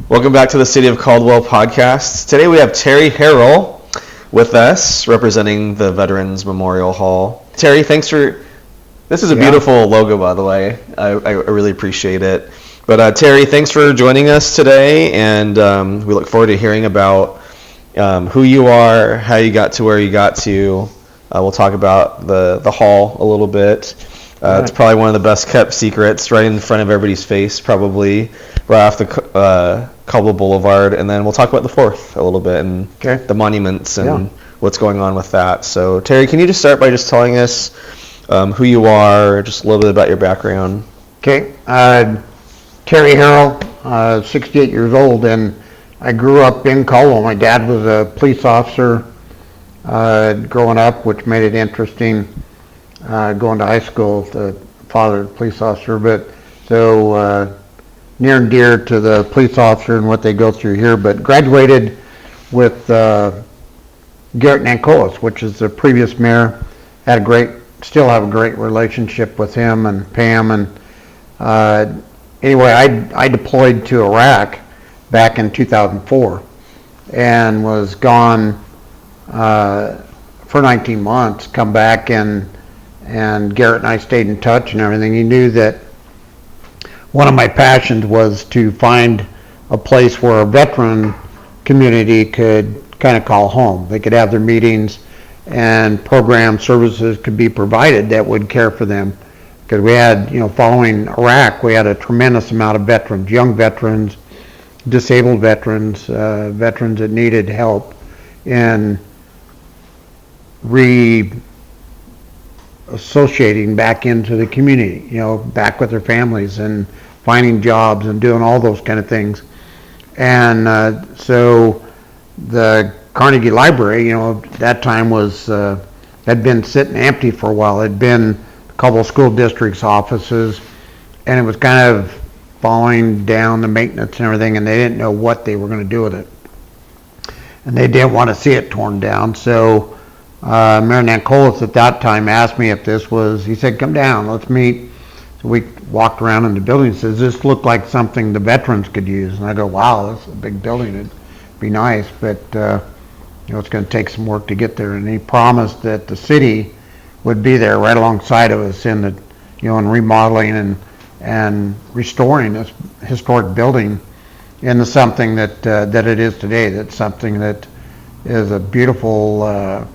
Welcome back to the City of Caldwell podcast. Today we have Terry Harrell with us, representing the Veterans Memorial Hall. Terry, thanks for... This is a beautiful logo, by the way. I really appreciate it. But Terry, thanks for joining us today, and we look forward to hearing about who you are, how you got to where you got to. We'll talk about the hall a little bit. It's probably one of the best kept secrets, right in front of everybody's face, probably, right off the Caldwell Boulevard. And then we'll talk about the Fourth a little bit, and the monuments and what's going on with that. So, Terry, can you just start by just telling us who you are, just a little bit about your background? Okay. Terry Harrell, 68 years old, and I grew up in Caldwell. My dad was a police officer growing up, which made it interesting. Going to high school, the father was a police officer, but so near and dear to the police officer and what they go through here, but graduated with Garrett Nancolis, which is the previous mayor. Still have a great relationship with him and Pam, and anyway, I deployed to Iraq back in 2004 and was gone for 19 months, come back, and Garrett and I stayed in touch and everything. He knew that one of my passions was to find a place where a veteran community could kind of call home. They could have their meetings and program services could be provided that would care for them. Because we had, following Iraq, we had a tremendous amount of veterans, young veterans, disabled veterans, veterans that needed help in associating back into the community, back with their families and finding jobs and doing all those kind of things. And so the Carnegie Library, that time had been sitting empty for a while. It had been a couple of school districts' offices, and it was kind of falling down, the maintenance and everything, and they didn't know what they were going to do with it. And they didn't want to see it torn down, so Mayor Nancolis at that time asked me if he said, come down, let's meet. So we walked around in the building and says, this looked like something the veterans could use. And I go, wow, that's a big building, it'd be nice, but it's going to take some work to get there. And he promised that the city would be there right alongside of us in remodeling and restoring this historic building into something that it is today. That's something that is a beautiful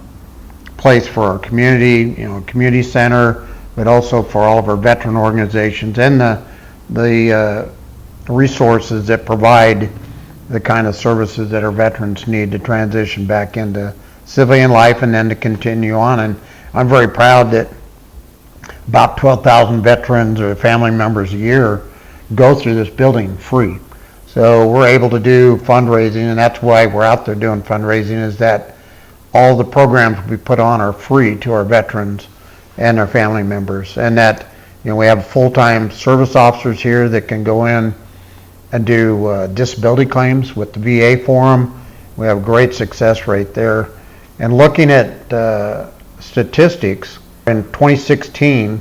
place for our community, community center, but also for all of our veteran organizations and the resources that provide the kind of services that our veterans need to transition back into civilian life and then to continue on. And I'm very proud that about 12,000 veterans or family members a year go through this building free. So we're able to do fundraising, and that's why we're out there doing fundraising, is that all the programs we put on are free to our veterans and their family members. And that, we have full-time service officers here that can go in and do disability claims with the VA for them. We have a great success rate there. And looking at statistics, in 2016,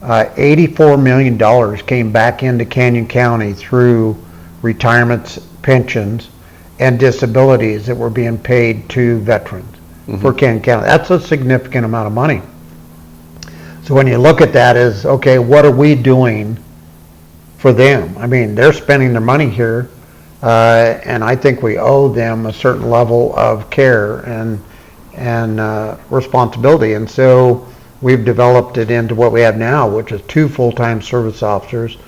$84 million came back into Canyon County through retirements, pensions, and disabilities that were being paid to veterans for Canyon County. That's a significant amount of money. So when you look at that as, okay, what are we doing for them? I mean, they're spending their money here, and I think we owe them a certain level of care and responsibility. And so we've developed it into what we have now, which is 2 full-time service officers.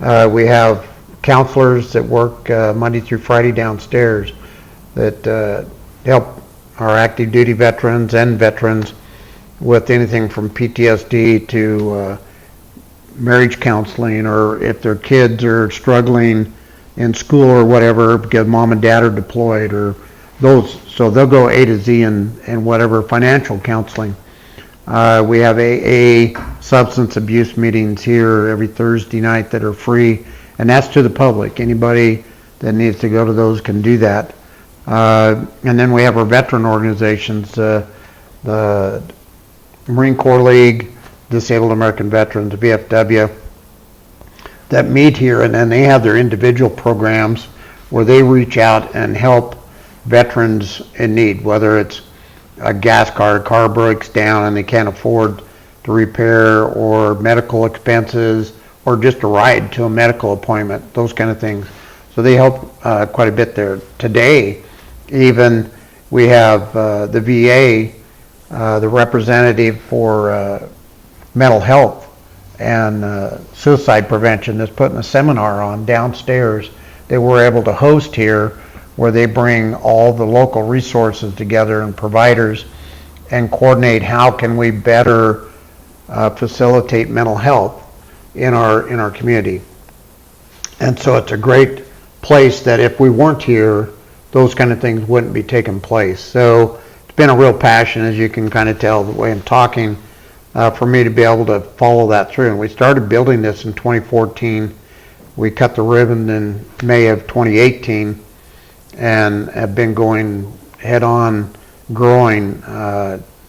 We have counselors that work Monday through Friday downstairs that help our active duty veterans and veterans with anything from PTSD to marriage counseling, or if their kids are struggling in school or whatever because mom and dad are deployed, or those. So they'll go A to Z and whatever financial counseling. We have AA substance abuse meetings here every Thursday night that are free, and that's to the public. Anybody that needs to go to those can do that. And then we have our veteran organizations, the Marine Corps League, Disabled American Veterans, VFW, that meet here, and then they have their individual programs where they reach out and help veterans in need, whether it's a car breaks down and they can't afford to repair, or medical expenses, or just a ride to a medical appointment, those kind of things. So they help quite a bit there. Today, even, we have the VA, the representative for mental health and suicide prevention, is putting a seminar on downstairs that we're able to host here, where they bring all the local resources together and providers and coordinate how can we better facilitate mental health in our community. And so it's a great place that if we weren't here, those kind of things wouldn't be taking place. So it's been a real passion, as you can kind of tell the way I'm talking, for me to be able to follow that through. And we started building this in 2014. We cut the ribbon in May of 2018 and have been going head on, growing,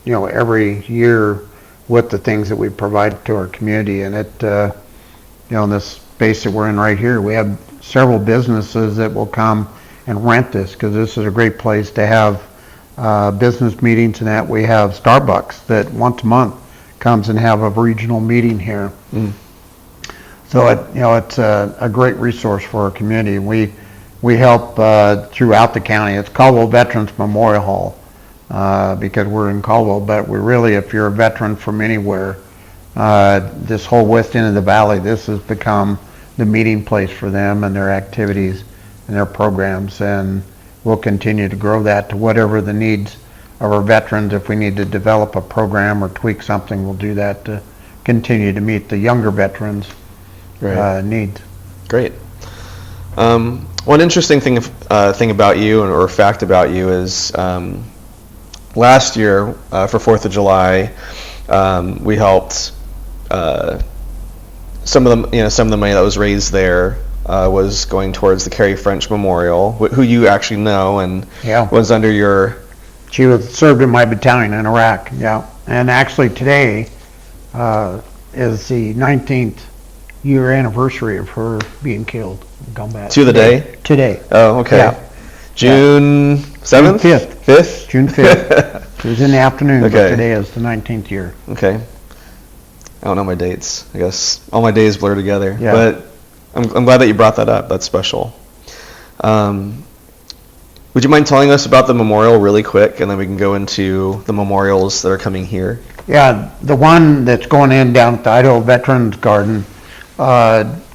every year with the things that we provide to our community. And it, in this space that we're in right here, we have several businesses that will come and rent this, because this is a great place to have business meetings and that. We have Starbucks that once a month comes and have a regional meeting here. So it's a great resource for our community. We help throughout the county. It's Caldwell Veterans Memorial Hall, because we're in Caldwell, but we really, if you're a veteran from anywhere, this whole west end of the valley, this has become the meeting place for them and their activities and their programs, and we'll continue to grow that to whatever the needs of our veterans. If we need to develop a program or tweak something, we'll do that to continue to meet the younger veterans' needs. Great. One interesting thing about you, or fact about you, is last year for 4th of July, we helped some of the money that was raised there was going towards the Carrie French Memorial, who you actually know and was under your. She served in my battalion in Iraq. Yeah, and actually today is the 19th year anniversary of her being killed in combat. To the day? Today. Oh, okay. Yeah. June 7th? June 5th. 5th? June 5th. It was in the afternoon, Okay. but today is the 19th year. Okay. I don't know my dates. I guess all my days blur together. Yeah. But I'm glad that you brought that up. That's special. Would you mind telling us about the memorial really quick, and then we can go into the memorials that are coming here? Yeah, the one that's going in down at the Idaho Veterans Garden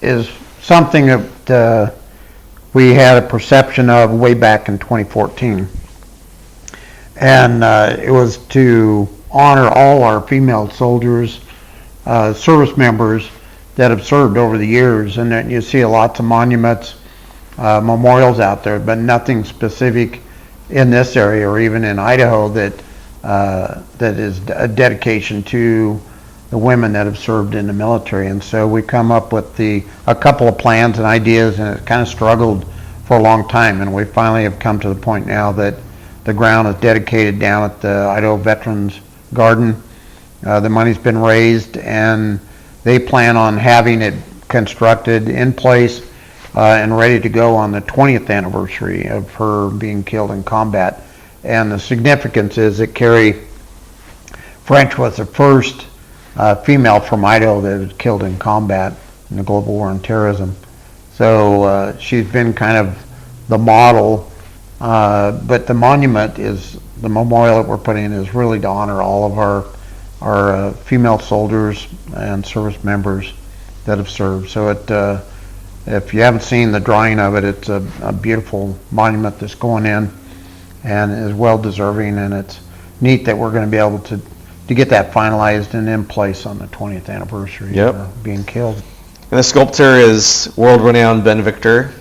is something that we had a perception of way back in 2014. And it was to honor all our female soldiers, service members that have served over the years. And then you see lots of monuments, memorials out there, but nothing specific in this area or even in Idaho that is a dedication to the women that have served in the military. And so we come up with a couple of plans and ideas, and it kind of struggled for a long time, and we finally have come to the point now that the ground is dedicated down at the Idaho Veterans Garden. The money's been raised, and they plan on having it constructed in place and ready to go on the 20th anniversary of her being killed in combat. And the significance is that Carrie French was the first female from Idaho that was killed in combat in the global war on terrorism. So she's been kind of the model, but the monument is, the memorial that we're putting in is really to honor all of our female soldiers and service members that have served. So if you haven't seen the drawing of it, it's a beautiful monument that's going in and is well deserving, and it's neat that we're going to be able to get that finalized and in place on the 20th anniversary of being killed. And the sculptor is world-renowned Ben Victor,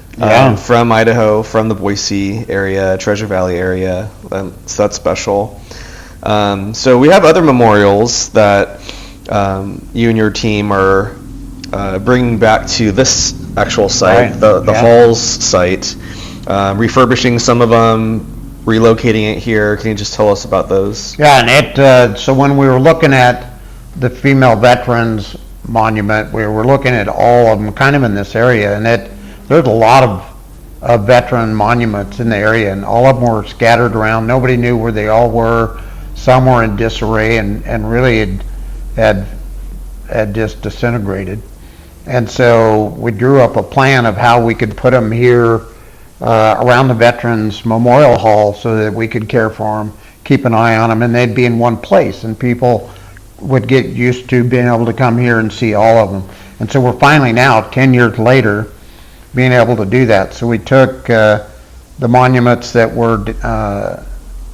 from Idaho, from the Boise area, Treasure Valley area. So that's special. So we have other memorials that you and your team are bringing back to this actual site, the Halls site, refurbishing some of them, relocating it here. Can you just tell us about those? Yeah, and so when we were looking at the female veterans monument, we were looking at all of them kind of in this area, and there's a lot of veteran monuments in the area, and all of them were scattered around. Nobody knew where they all were. Some were in disarray and really had just disintegrated. And so we drew up a plan of how we could put them here around the Veterans Memorial Hall so that we could care for them, keep an eye on them, and they'd be in one place, and people would get used to being able to come here and see all of them. And so we're finally now, 10 years later, being able to do that. So we took the monuments that were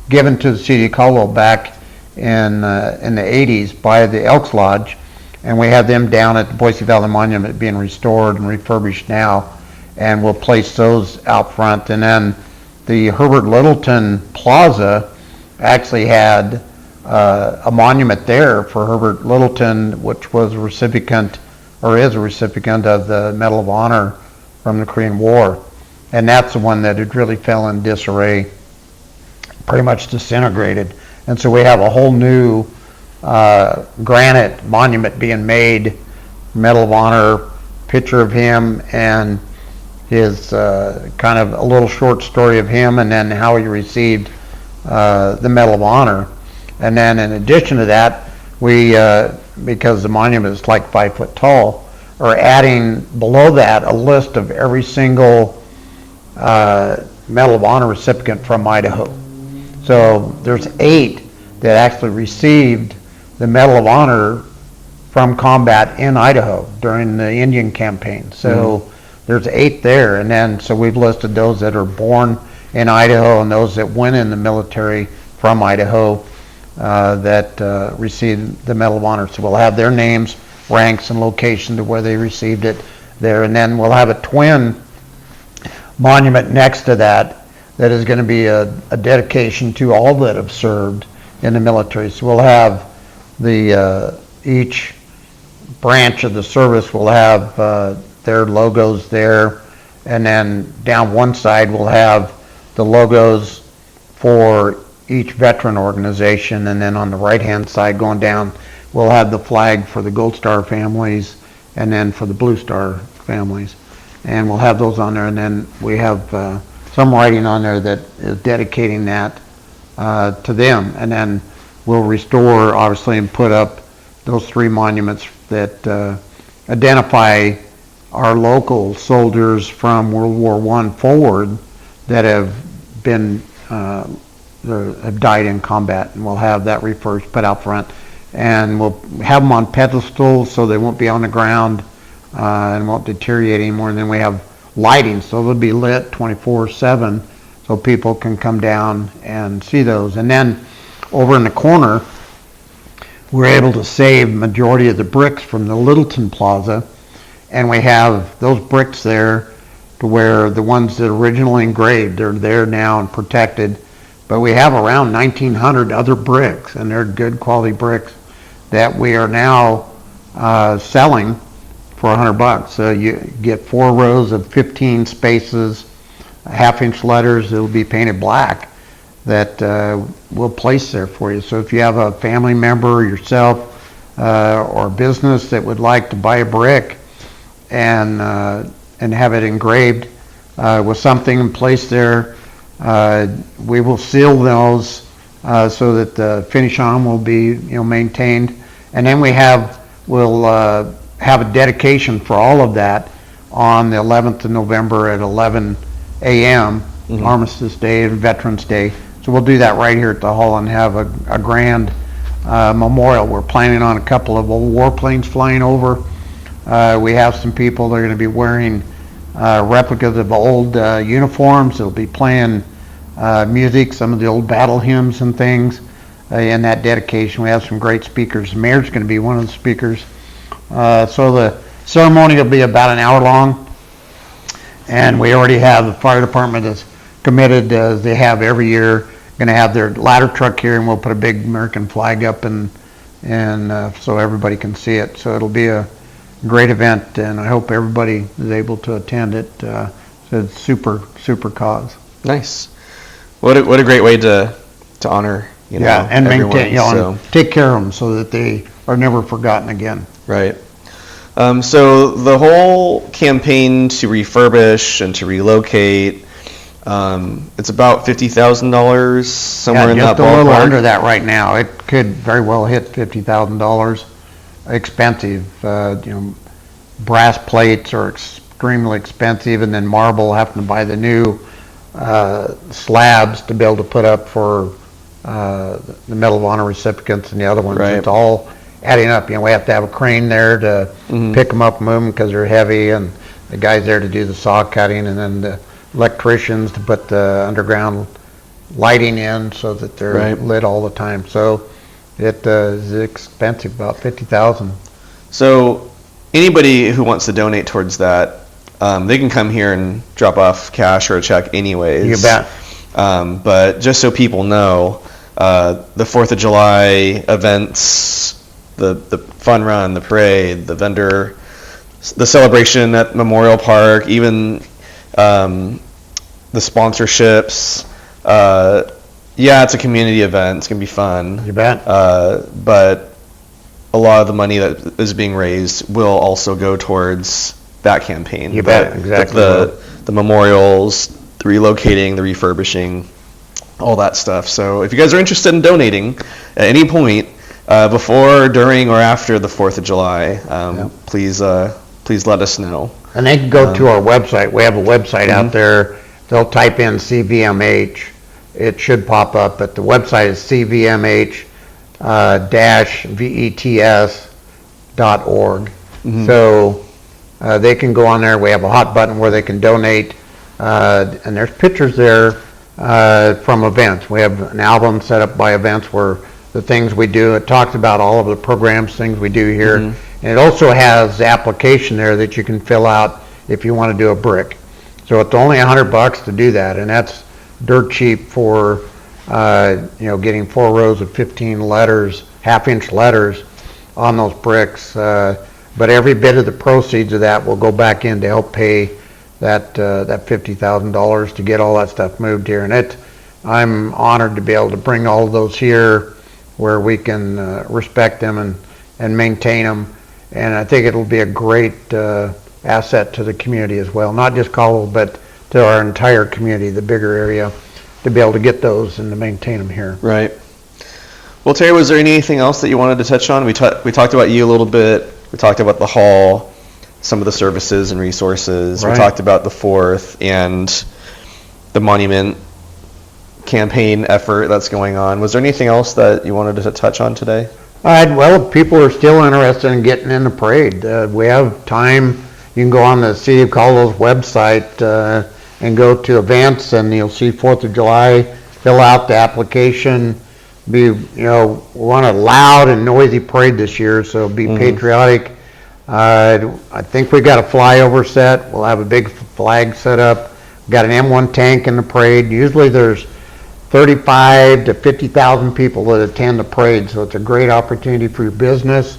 given to the city of Caldwell back in the 80s by the Elks Lodge, and we have them down at the Boise Valley Monument being restored and refurbished now, and we'll place those out front. And then the Herbert Littleton Plaza actually had a monument there for Herbert Littleton, which was a recipient, or is a recipient, of the Medal of Honor from the Korean War. And that's the one that had really fell in disarray, pretty much disintegrated. And so we have a whole new granite monument being made, Medal of Honor, picture of him, and his kind of a little short story of him, and then how he received the Medal of Honor. And then in addition to that, we, because the monument is like 5 foot tall, are adding below that a list of every single Medal of Honor recipient from Idaho. So there's 8 that actually received the Medal of Honor from combat in Idaho during the Indian campaign. So there's 8 there, and then so we've listed those that are born in Idaho and those that went in the military from Idaho that received the Medal of Honor. So we'll have their names, ranks, and location to where they received it there, and then we'll have a twin monument next to that that is going to be a dedication to all that have served in the military. So we'll have the each branch of the service will have their logos there, and then down one side we'll have the logos for each veteran organization, and then on the right hand side going down we'll have the flag for the Gold Star families and then for the Blue Star families, and we'll have those on there. And then we have some writing on there that is dedicating that to them, and then we'll restore, obviously, and put up those 3 monuments that identify our local soldiers from World War I forward that have been have died in combat, and we'll have that refurbished, put out front, and we'll have them on pedestals so they won't be on the ground and won't deteriorate anymore. And then we have lighting, so they'll be lit 24/7 so people can come down and see those. And then over in the corner, we're able to save majority of the bricks from the Littleton Plaza, and we have those bricks there to where the ones that originally engraved, they're there now and protected. But we have around 1,900 other bricks, and they're good quality bricks that we are now selling for $100. So you get 4 rows of 15 spaces, half-inch letters that will be painted black that we'll place there for you. So if you have a family member, yourself, or a business that would like to buy a brick and have it engraved with something in place there, we will seal those so that the finish on them will be maintained. And then we'll have a dedication for all of that on the 11th of November at 11 a.m. Armistice Day and Veterans Day. So we'll do that right here at the hall and have a grand memorial. We're planning on a couple of old warplanes flying over. We have some people that are going to be wearing replicas of old uniforms. They'll be playing music, some of the old battle hymns and things in that dedication. We have some great speakers. The mayor's going to be one of the speakers. So the ceremony will be about an hour long, and we already have the fire department is committed, as they have every year, going to have their ladder truck here, and we'll put a big American flag up and so everybody can see it. So it'll be a great event, and I hope everybody is able to attend it. So it's super cause. Nice. What a great way to honor and everyone, maintain, and take care of them so that they are never forgotten again. Right. So the whole campaign to refurbish and to relocate, it's about $50,000, somewhere in that just a little ballpark. under that right now. It could very well hit $50,000. Expensive, brass plates are extremely expensive, and then marble, having to buy the new slabs to be able to put up for the Medal of Honor recipients and the other ones. Right. It's all adding up. We have to have a crane there to pick them up and move them because they're heavy, and the guys there to do the saw cutting, and then the electricians to put the underground lighting in so that they're lit all the time. So it is expensive, about $50,000. So anybody who wants to donate towards that, they can come here and drop off cash or a check anyways. You bet. But just so people know, the 4th of July events, the fun run, the parade, the vendor, the celebration at Memorial Park, even the sponsorships. It's a community event. It's going to be fun. You bet. But a lot of the money that is being raised will also go towards that campaign. You bet, exactly. The memorials, the relocating, the refurbishing, all that stuff. So if you guys are interested in donating at any point, before, during, or after the 4th of July, please let us know. And they can go to our website. We have a website out there. They'll type in CVMH. It should pop up, but the website is cvmh-vets.org. So they can go on there. We have a hot button where they can donate, and there's pictures there from events. We have an album set up by events where the things we do. It talks about all of the programs, things we do here. And it also has the application there that you can fill out if you want to do a brick. So it's only $100 to do that, and that's dirt cheap for getting 4 rows of 15 letters, half-inch letters on those bricks. But every bit of the proceeds of that will go back in to help pay that $50,000 to get all that stuff moved here. And I'm honored to be able to bring all of those here where we can respect them and maintain them. And I think it'll be a great asset to the community as well, not just Caldwell, but to our entire community, the bigger area, to be able to get those and to maintain them here. Right. Well, Terry, was there anything else that you wanted to touch on? We talked about you a little bit. We talked about the hall, some of the services and resources. Right. We talked about the 4th and the monument campaign effort that's going on. Was there anything else that you wanted to touch on today? Well, if people are still interested in getting in the parade, we have time. You can go on the City of Caldwell's website and go to events, and you'll see 4th of July. Fill out the application. We want a loud and noisy parade this year, so be patriotic. I think we got a flyover set. We'll have a big flag set up. We've got an M1 tank in the parade. Usually there's 35 to 50,000 people that attend the parade, so it's a great opportunity for your business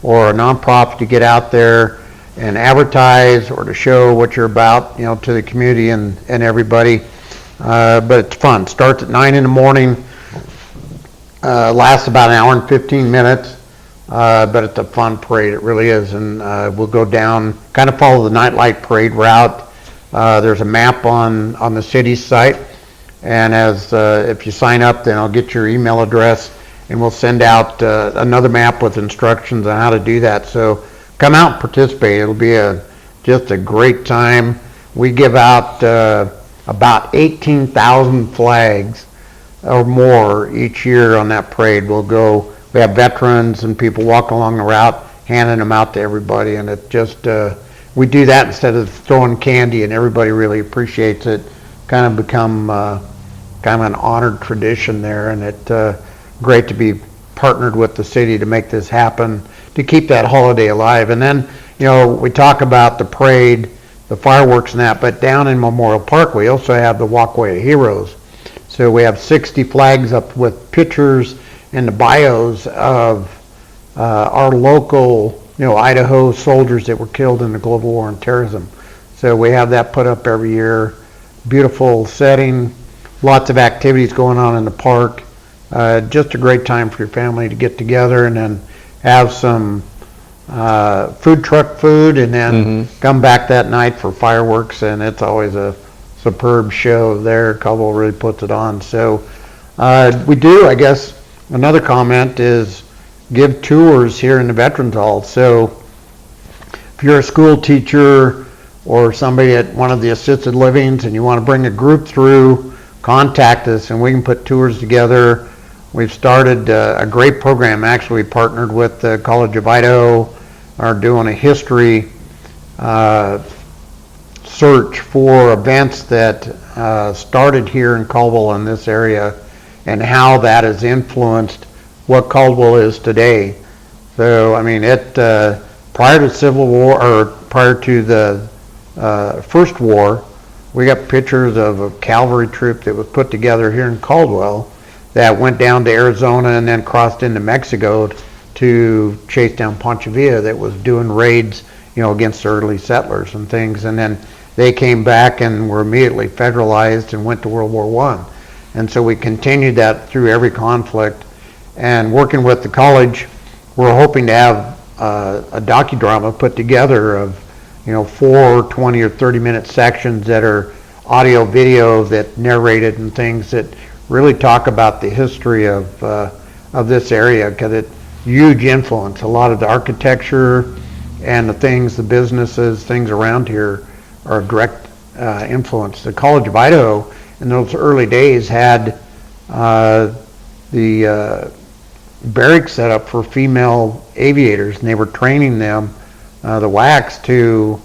or a nonprofit to get out there and advertise or to show what you're about, to the community and everybody. But it's fun. Starts at 9 in the morning, lasts about an hour and 15 minutes, but it's a fun parade. It really is. And we'll go down, kind of follow the nightlight parade route. There's a map on the city's site. And if you sign up, then I'll get your email address, and we'll send out another map with instructions on how to do that. So come out and participate. It'll be just a great time. We give out about 18,000 flags or more each year on that parade. We have veterans and people walking along the route, handing them out to everybody, and it just we do that instead of throwing candy, and everybody really appreciates it. Kind of become kind of an honored tradition there, and it's great to be partnered with the city to make this happen, to keep that holiday alive. And then, we talk about the parade, the fireworks and that, but down in Memorial Park, we also have the Walkway of Heroes. So we have 60 flags up with pictures and the bios of our local, Idaho soldiers that were killed in the global war on terrorism. So we have that put up every year. Beautiful setting, lots of activities going on in the park. Just a great time for your family to get together and then have some food truck food, and then come back that night for fireworks, and it's always a superb show there. Caldwell really puts it on. So we do, I guess, another comment is give tours here in the Veterans Hall. So if you're a school teacher or somebody at one of the assisted livings and you want to bring a group through, contact us and we can put tours together. We've started a great program. Actually, we partnered with the College of Idaho, are doing a history search for events that started here in Caldwell in this area and how that has influenced what Caldwell is today. So, I mean, prior to Civil War, or prior to the First War, we got pictures of a cavalry troop that was put together here in Caldwell that went down to Arizona and then crossed into Mexico to chase down Ponce Villa, that was doing raids, against the early settlers and things. And then they came back and were immediately federalized and went to World War I. And so we continued that through every conflict. And working with the college, we're hoping to have a docudrama put together of 4 20 or 30-minute sections that are audio video that narrated and things that really talk about the history of this area, because it's huge influence. A lot of the architecture and the things, the businesses, things around here are a direct influence. The College of Idaho in those early days had the barracks set up for female aviators, and they were training them, the WACs, to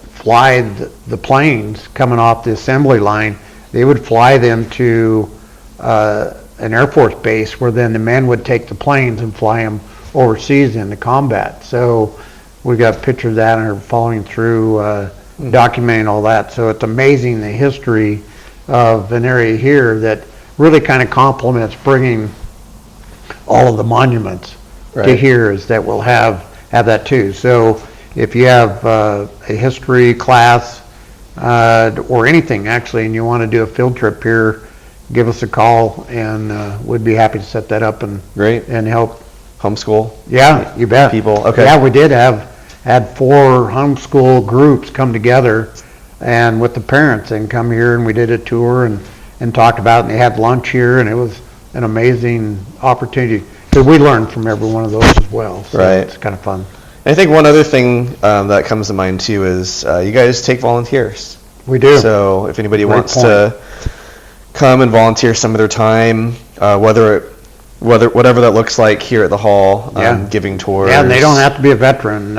fly the planes coming off the assembly line. They would fly them to an Air Force base, where then the men would take the planes and fly them overseas into combat. So we got pictures of that and are following through, documenting all that. So it's amazing the history of an area here that really kind of complements bringing all of the monuments to here, is that we'll have that too. So if you have a history class or anything actually, and you want to do a field trip here, give us a call, and we'd be happy to set that up and help. Homeschool? Yeah, you bet. People, okay. Yeah, we did had 4 homeschool groups come together, and with the parents, and come here, and we did a tour and talked about it, and they had lunch here, and it was an amazing opportunity, because we learned from every one of those as well. So it's kind of fun. I think one other thing that comes to mind too is you guys take volunteers. We do. So if anybody wants to come and volunteer some of their time, whatever that looks like here at the hall, giving tours. Yeah, and they don't have to be a veteran.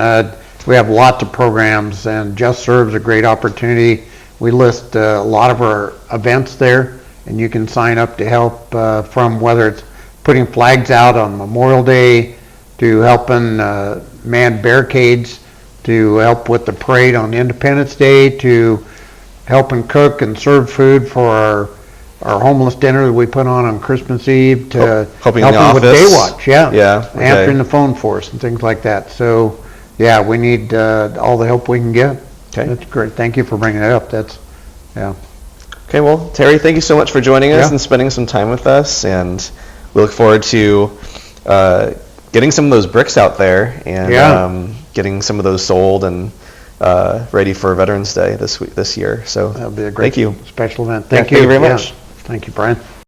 We have lots of programs, and Just Serve's a great opportunity. We list a lot of our events there, and you can sign up to help from whether it's putting flags out on Memorial Day, to helping man barricades, to help with the parade on Independence Day, to helping cook and serve food for our homeless dinner that we put on Christmas Eve, to helping with Day Watch, answering the phone for us and things like that. So, yeah, we need all the help we can get. Okay. That's great. Thank you for bringing it up. Okay, well, Terry, thank you so much for joining us and spending some time with us, and we look forward to getting some of those bricks out there and getting some of those sold and ready for Veterans Day this year. So that'll be a great special event. Thank you very much. Thank you, Brian.